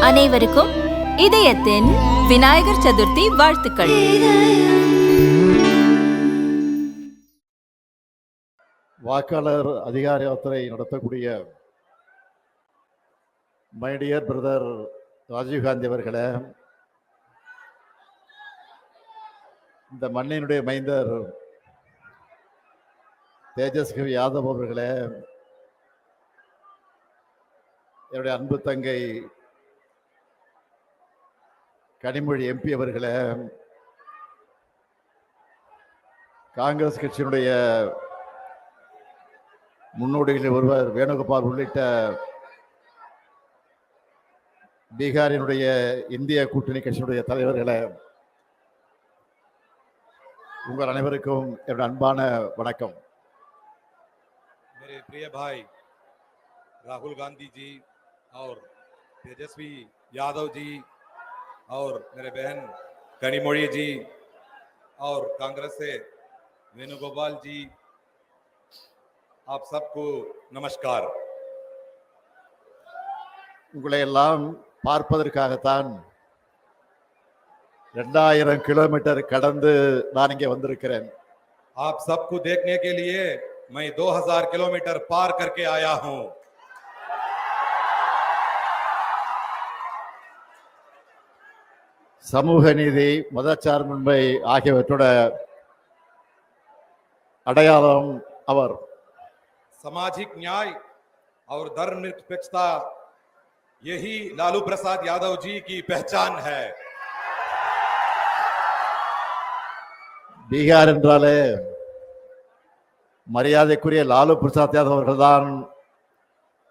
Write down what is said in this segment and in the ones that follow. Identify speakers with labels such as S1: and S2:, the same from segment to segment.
S1: அனைவருக்கும் இதயத்தின் விநாயகர் சதுர்த்தி வாழ்த்துக்கள்.
S2: வாக்காளர் அதிகார யாத்திரை நடத்தக்கூடிய மை டியர் பிரதர் ராஜீவ்காந்தி அவர்களே, இந்த மண்ணினுடைய மைந்தர் தேஜஸ்வி யாதவ் அவர்களே, என்னுடைய அன்பு தங்கை கனிமொழி எம்பி அவர்களே, காங்கிரஸ் கட்சியினுடைய முன்னோடிகளில் ஒருவர் வேணுகோபால் உள்ளிட்ட பீகாரினுடைய இந்திய கூட்டணி கட்சியினுடைய தலைவர்களே, உங்கள் அனைவருக்கும் என்னுடைய அன்பான வணக்கம்.
S3: मेरे प्रिय भाई राहुल गांधी जी और तेजस्वी यादव जी और मेरे बहन कनिमोड़ी जी और कांग्रेस से वेणुगोपाल जी, आप सबको नमस्कार.
S2: உங்களை எல்லாம் பார்ப்பதற்காகத்தான் 2000 கிலோமீட்டர் கடந்து நான் இங்கே வந்திருக்கிறேன்.
S3: आप सबको देखने के लिए मैं 2000 किलोमीटर पार करके आया हूं.
S2: சமூக நீதி, மதச்சார்பின்மை ஆகியவற்றோட அடையாளம் அவர்.
S3: सामाजिक न्याय और धर्मनिरपेक्षता, यही लालू प्रसाद यादव जी की पहचान है.
S2: பீகார் என்றாலே மரியாதைக்குரிய லாலு பிரசாத் யாதவ் அவர்கள்தான்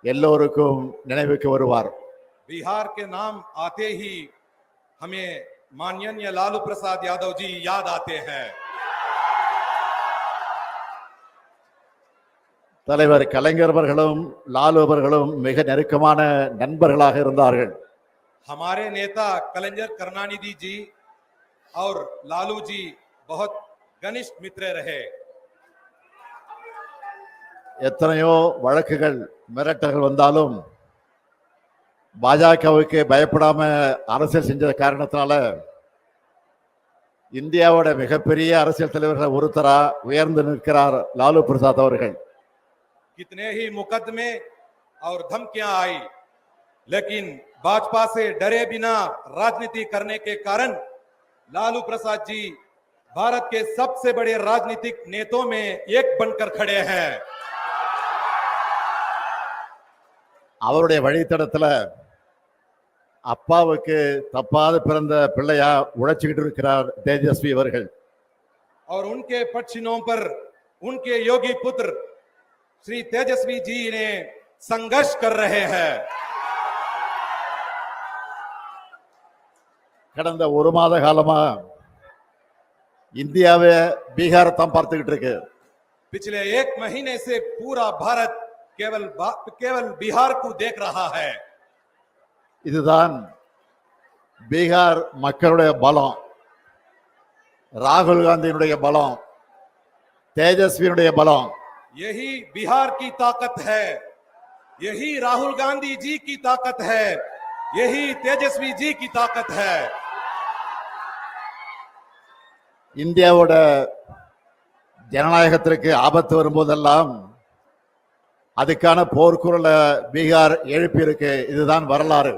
S2: எல்லோருக்கும் நினைவுக்கு வருவார்.
S3: बिहार के नाम आते ही हमें माननीय लालू प्रसाद यादव जी याद आते हैं.
S2: தலைவர் கலைஞர் அவர்களும் லாலு அவர்களும் மிக நெருக்கமான நண்பர்களாக இருந்தார்கள்.
S3: हमारे नेता कलेंजर करुणानिधि जी और लालू जी बहुत घनिष्ठ मित्र रहे.
S2: எத்தனையோ வழக்குகள், மிரட்டல்கள் வந்தாலும் பாஜகவுக்கு பயப்படாம அரசியல் செஞ்ச காரணத்தினால இந்தியாவோட மிகப்பெரிய அரசியல் தலைவர்கள் ஒருத்தரா உயர்ந்து நிற்கிறார் லாலு பிரசாத் அவர்கள்.
S3: कितने ही मुकदमे और धमकियां आई, लेकिन भाजपा से डरे बिना राजनीति करने के कारण लालू प्रसाद जी भारत के सबसे बड़े राजनीतिक नेताओं में एक बनकर खड़े हैं.
S2: அவருடைய வழித்தடத்துல அப்பாவுக்கு தப்பாத பிறந்த பிள்ளையா உழைச்சுக்கிட்டு இருக்கிறார் தேஜஸ்வி அவர்கள்.
S3: और उनके पक्षिणों पर उनके योगी पुत्र श्री तेजस्वी जी ने संघर्ष कर रहे हैं.
S2: கடந்த ஒரு மாத காலமா இந்தியாவை பீகார் தான் பார்த்துக்கிட்டு இருக்கு.
S3: पिछले एक महीने से पूरा भारत केवल बिहार को देख रहा है.
S2: இதுதான் பீகார் மக்களுடைய பலம், ராகுல் காந்தியினுடைய பலம், தேஜஸ்வியினுடைய பலம்.
S3: यही बिहार की ताकत है, यही राहुल गांधी जी की ताकत है, यही तेजस्वी जी की ताकत है.
S2: இந்தியாவோட ஜனநாயகத்திற்கு ஆபத்து வரும்போதெல்லாம் அதுக்கான போர்க்குரலை பீகார் எழுப்பி இருக்கு. இதுதான் வரலாறு.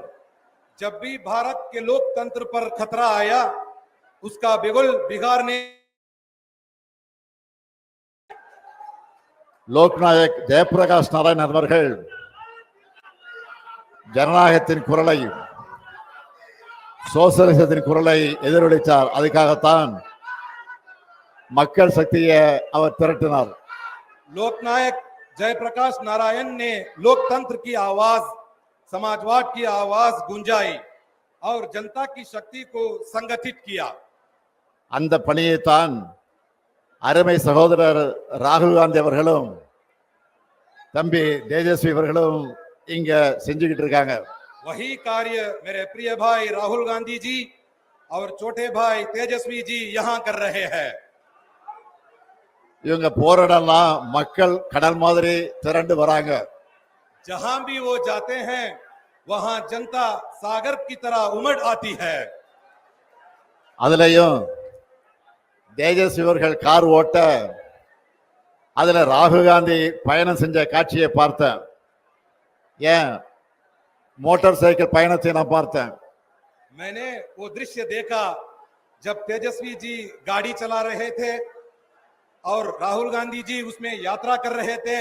S3: जब भी भारत के लोकतंत्र पर खतरा आया, उसका बिगुल बिहार ने.
S2: லோக்நாயக் ஜெயபிரகாஷ் நாராயணன் அவர்கள் ஜனநாயகத்தின் குரலை, சோசலிசத்தின் குரலை எதிரொலித்தார். அதுக்காகத்தான் மக்கள் சக்தியை அவர் திரட்டினார்.
S3: लोकनायक जयप्रकाश नारायण ने लोकतंत्र की आवाज, समाजवाद की आवाज गुंजाई और जनता की शक्ति को संगठित किया.
S2: அந்த பணியைத்தான் அருமை சகோதரர் ராகுல் காந்தி அவர்களும் தம்பி தேஜஸ்வி அவர்களும் இங்க செஞ்சுக்கிட்டு இருக்காங்க.
S3: वही कार्य मेरे प्रिय भाई राहुल गांधी जी और छोटे भाई तेजस्वी जी यहां कर रहे हैं.
S2: இவங்க போராடலாம் மக்கள் கடல் மாதிரி திரண்டு வராங்க.
S3: जहां भी वो जाते हैं वहां जनता सागर की तरह उमड़ आती है।
S2: அதுலயும் தேஜஸ்வி அவர்கள் கார் ஓட்ட அதுல ராகுல் காந்தி பயணம் செஞ்ச காட்சியை பார்த்தேன். ஏன் மோட்டார் சைக்கிள் பயணத்தை நான் பார்த்தேன்.
S3: मैंने वो दृश्य देखा जब तेजस्वी जी गाड़ी चला रहे थे और राहुल गांधी जी उसमें यात्रा कर रहे थे।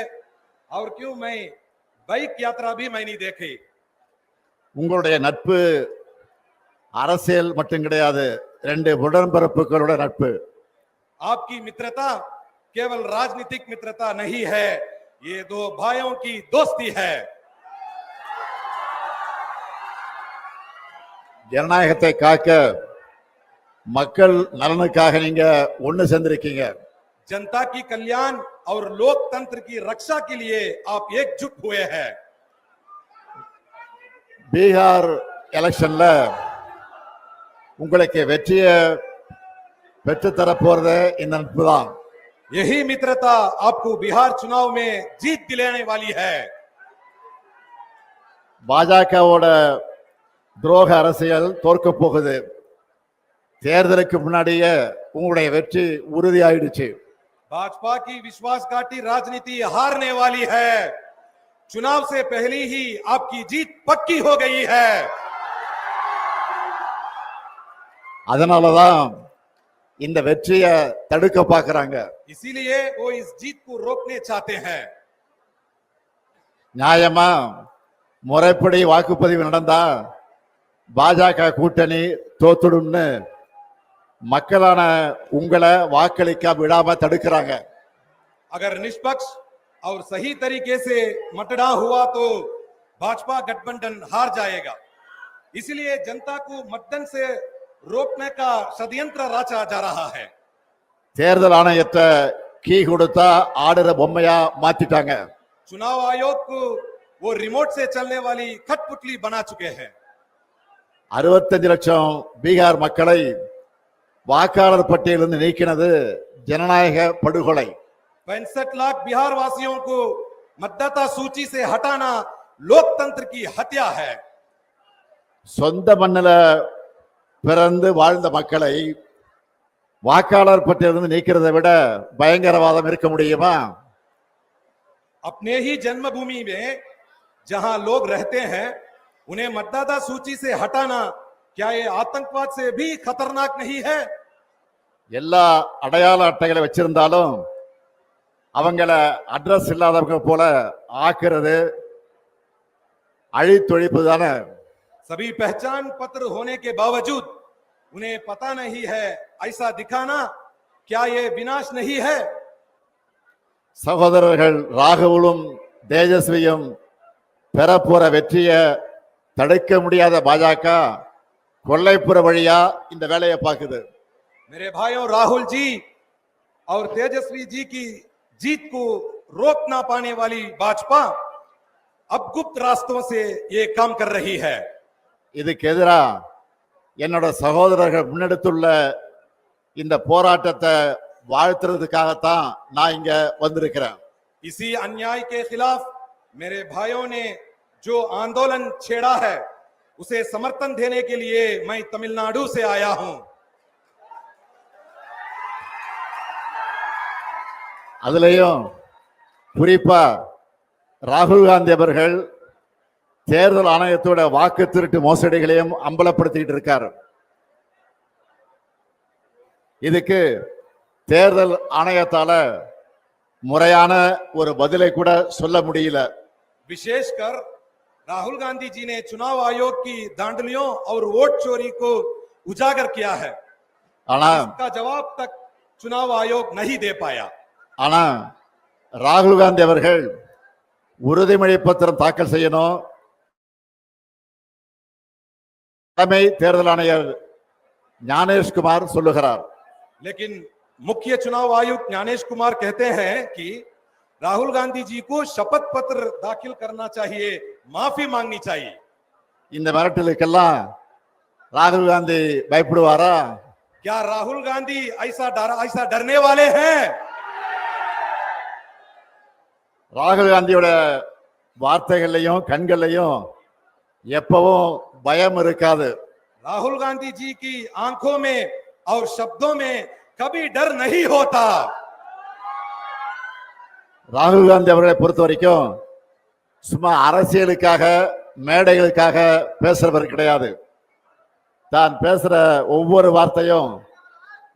S3: और क्यों मैं बाइक यात्रा भी मैंने देखी।
S2: உங்களுடைய நட்பு அரசியல் மட்டும் கிடையாது, ரெண்டு உடன்பிறப்புகளோட நட்பு.
S3: आपकी मित्रता केवल राजनीतिक मित्रता नहीं है, ये दो भाइयों की दोस्ती है।
S2: ஜனநாயகத்தை காக்க மக்கள் நலனுக்காக நீங்க ஒண்ணு சேர்ந்திருக்கீங்க.
S3: जनता की कल्याण और लोकतंत्र की रक्षा के लिए आप एकजुट हुए हैं।
S2: பீகார் எலெக்ஷன்ல உங்களுக்கு வெற்றியை பெற்று தரப்போறது இந்த நட்பு தான்.
S3: यही मित्रता आपको बिहार चुनाव में जीत दिलाने वाली है।
S2: பாஜகவோட துரோக அரசியல் தோற்க போகுது. தேர்தலுக்கு முன்னாடியே உங்களுடைய வெற்றி உறுதியாயிடுச்சு.
S3: भाजपा की विश्वासघाती राजनीति हारने वाली है। चुनाव से पहले ही आपकी जीत पक्की हो गई है।
S2: அதனாலதான் இந்த வெற்றியை தடுக்க பார்க்கறாங்க.
S3: इसीलिए वो इस जीत को रोकने चाहते हैं।
S2: நியாயமா முறைப்படி வாக்குப்பதிவு நடந்தா பாஜக கூட்டணி தோத்துடும்னு மக்களான உங்களை வாக்களிக்க விடாம தடுக்கிறாங்க.
S3: अगर निष्पक्ष और सही तरीके से मतदान हुआ तो भाजपा गठबंधन हार जाएगा। इसलिए जनता को मतदान से रोकने का षड्यंत्र रचा जा रहा है।
S2: தேர்தல் ஆணையத்தை கீ கொடுத்தா ஆடுற பொம்மையா மாத்திட்டாங்க.
S3: चुनाव आयोग को वो रिमोट से चलने वाली कठपुतली बना चुके हैं।
S2: 65 லட்சம் பீகார் மக்களை வாக்காளர் பட்டியலிருந்து நீக்கினது ஜனநாயக படுகொலை.
S3: 65 लाख बिहार वासियों को मतदाता सूची से हटाना लोकतंत्र की हत्या है।
S2: சொந்த மண்ணில பிறந்து வாழ்ந்த மக்களை வாக்காளர் பட்டியலிருந்து நீக்கிறதை விட பயங்கரவாதம் இருக்க முடியுமா?
S3: अपने ही जन्मभूमि में जहां लोग रहते हैं उन्हें मतदाता सूची से हटाना क्या ये आतंकवाद से भी खतरनाक नहीं है?
S2: எல்லா அடையாள அட்டைகளை வச்சிருந்தாலும் அவங்கள அட்ரஸ் இல்லாதவங்க போல ஆக்குறது அழித்தொழிப்பு தானே.
S3: सभी पहचान पत्र होने के बावजूद उन्हें पता नहीं है ऐसा दिखाना क्या ये विनाश नहीं है?
S2: சகோதரர்கள் ராகுலும் தேஜஸ்வியும் பெறப்போற வெற்றியை தடுக்க முடியாத பாஜக கொல்லைப்புற வழியா இந்த வேலையை பார்க்குது.
S3: मेरे भाइयों, राहुल जी और तेजस्वी जी की जीत को रोक ना पाने वाली भाजपा अब गुप्त रास्तों से ये काम कर रही है।
S2: இதுக்கு எதிரா என்னோட சகோதரர்கள் முன்னெடுத்துள்ள இந்த போராட்டத்தை வாழ்த்துறதுக்காகத்தான் நான் இங்க வந்திருக்கிறேன்.
S3: इसी अन्याय के खिलाफ मेरे भाइयों ने जो आंदोलन छेड़ा है उसे समर्थन देने के लिए मैं तमिलनाडु से आया हूं।
S2: அதுலயும் குறிப்பா ராகுல் காந்தி அவர்கள் தேர்தல் ஆணையத்தோட வாக்கு திருட்டு மோசடிகளையும் அம்பலப்படுத்திட்டு இருக்காரு. இதுக்கு தேர்தல் ஆணையத்தால முறையான ஒரு பதிலை கூட சொல்ல முடியல.
S3: विशेषकर राहुल गांधी जी ने चुनाव आयोग की धांधलियों और वोट चोरी को उजागर किया है,
S2: ஆனா
S3: इसका जवाब तक चुनाव आयोग नहीं दे पाया।
S2: ஆனா ராகுல் காந்தி அவர்கள் உறுதிமொழி பத்திரம் தாக்கல் செய்யணும். தலைமை தேர்தல் ஆணையர் ஞானேஷ்குமார் சொல்லுகிறார்.
S3: लेकिन मुख्य चुनाव आयुक्त ज्ञानेश कुमार कहते हैं कि राहुल गांधी जी को शपथ पत्र दाखिल करना चाहिए, माफी मांगनी चाहिए।
S2: இந்த மிரட்டலுக்கெல்லாம் ராகுல் காந்தி பயப்படுவாரா?
S3: क्या राहुल गांधी ऐसा डरने वाले हैं?
S2: ராகுல் காந்தியோட வார்த்தைகள்லையும் கண்கள்லையும் எப்பவும் பயம் இருக்காது.
S3: राहुल गांधी जी की आंखों में और शब्दों में कभी डर नहीं होता।
S2: ராகுல் காந்தி அவர்களை பொறுத்த வரைக்கும் சும்மா அரசியலுக்காக மேடைகளுக்காக பேசுறவர் கிடையாது. தான் பேசுற ஒவ்வொரு வார்த்தையும்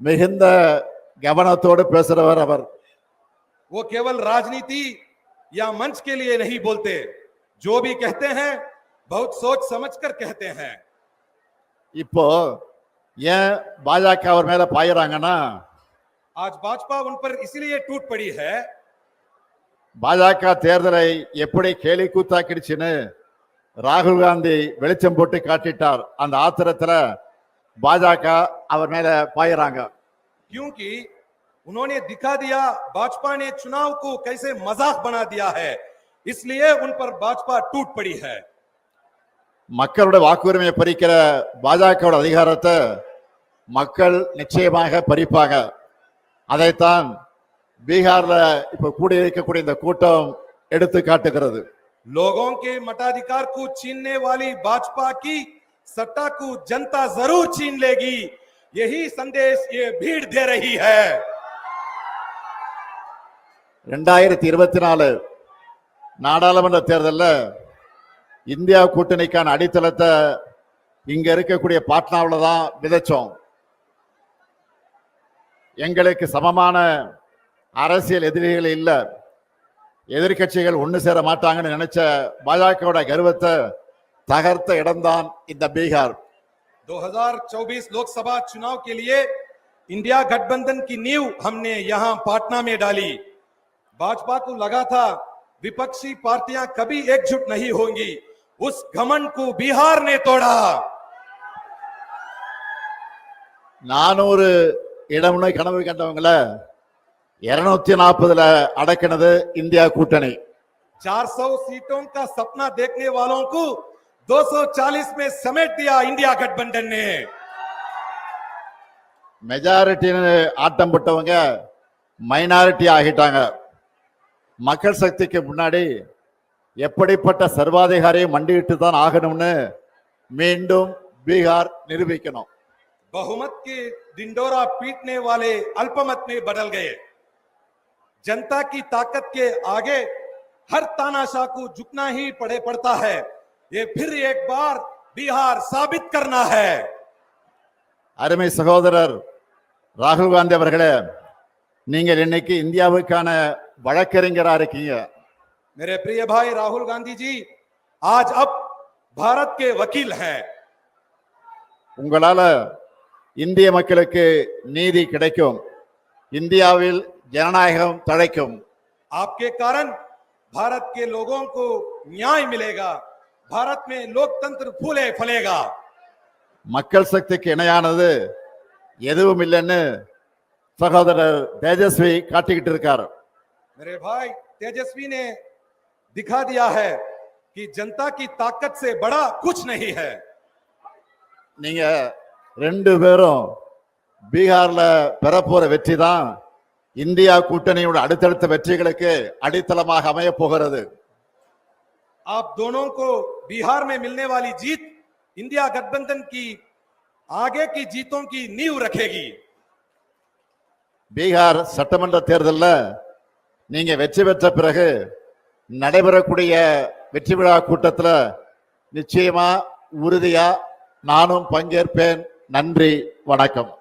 S2: மிகுந்த கவனத்தோடு பேசுறவர் அவர்.
S3: वो केवल राजनीति या मंच के लिए नहीं बोलते, जो भी कहते हैं बहुत सोच समझकर कहते हैं।
S2: இப்போ ஏன் பாஜக அவர் மேல பாயிறாங்கன்னா,
S3: आज भाजपा उन पर इसलिए टूट पड़ी है,
S2: பாஜக தேர்தலை எப்படி கேலி கூத்தாக்கிடுச்சுன்னு ராகுல் காந்தி வெளிச்சம் போட்டு காட்டிட்டார். அந்த ஆத்திரத்துல பாஜக அவர் மேல பாயிறாங்க.
S3: क्योंकि उन्होंने दिखा दिया भाजपा ने चुनाव को कैसे मजाक बना दिया है, इसलिए उन पर भाजपा टूट पड़ी है।
S2: மக்களுடைய வாக்குரிமையை பறிக்கிற பாஜகவோட அதிகாரத்தை மக்கள் நிச்சயமாக பறிப்பாங்க. அதைத்தான் பீகார்ல இப்ப கூடியிருக்கக்கூடிய இந்த கூட்டம் எடுத்து காட்டுகிறது.
S3: लोगों के मताधिकार को छीनने वाली भाजपा की सत्ता को जनता जरूर छीन लेगी, यही संदेश ये भीड़ दे रही है।
S2: 2024 நாடாளுமன்ற தேர்தலில் இந்தியா கூட்டணிக்கான அடித்தளத்தை இங்க இருக்கக்கூடிய பாட்னாவில் தான் விதைச்சோம். எங்களுக்கு சமமான அரசியல் எதிரிகள் இல்ல, எதிர்கட்சிகள் ஒண்ணு சேர மாட்டாங்கன்னு நினைச்ச பாஜகவோட கர்வத்தை தகர்த்த இடம்தான் இந்த பீகார்.
S3: 2024 लोकसभा चुनाव के लिए इंडिया गठबंधन की नींव हमने यहां पाटना में डाली। भाजपा को लगा था विपक्षी पार्टियां कभी एकजुट नहीं होंगी, उस घमंड को बिहार ने तोड़ा।
S2: 400 இடம்னு கனவு கண்டவங்களை 240 அடக்கினது இந்தியா கூட்டணி.
S3: 400 सीटों का सपना देखने वालों को 240 में समेट दिया इंडिया गठबंधन ने।
S2: மெஜாரிட்டின்னு ஆட்டம் போட்டவங்க மைனாரிட்டி ஆகிட்டாங்க. மக்கள் சக்திக்கு முன்னாடி எப்படிப்பட்ட சர்வாதிகாரியை மண்டியிட்டு தான் ஆகணும்னு மீண்டும் பீகார் நிரூபிக்கணும்.
S3: बहुमत के डिंडोरा पीटने वाले अल्पमत में बदल गए। जनता की ताकत के आगे हर तानाशाह को झुकना ही पड़ता है। ये फिर एक बार बिहार साबित करना है।
S2: அருமை சகோதரர் ராகுல் காந்தி அவர்களே, நீங்கள் இன்னைக்கு இந்தியாவுக்கான வழக்கறிஞரா இருக்கீங்க.
S3: मेरे प्रिय भाई राहुल गांधी जी आज अब भारत के वकील हैं।
S2: உங்களால இந்திய மக்களுக்கு நீதி கிடைக்கும், இந்தியாவில் ஜனநாயகம் தழைக்கும்.
S3: आपके कारण भारत के लोगों को न्याय मिलेगा, भारत में लोकतंत्र फूले फलेगा।
S2: மக்கள் சக்திக்கு இணையானது எதுவும் இல்லைன்னு சகோதரர் தேஜஸ்வி காட்டிக்கிட்டு இருக்கார்.
S3: मेरे भाई तेजस्वी ने दिखा दिया है कि जनता की ताकत से बड़ा कुछ नहीं है।
S2: நீங்க 2 பேரும் பீகார்ல பெறப்போற வெற்றி தான் இந்தியா கூட்டணியோட அடுத்தடுத்த வெற்றிகளுக்கு அடித்தளமாக அமைய போகிறது.
S3: आप दोनों को बिहार में मिलने वाली जीत इंडिया गठबंधन की आगे की जीतों की नींव रखेगी।
S2: பீகார் சட்டமன்ற தேர்தலில் நீங்க வெற்றி பெற்ற பிறகு நடைபெறக்கூடிய வெற்றி விழா கூட்டத்தில் நிச்சயமா உறுதியா நானும் பங்கேற்பேன். நன்றி, வணக்கம்.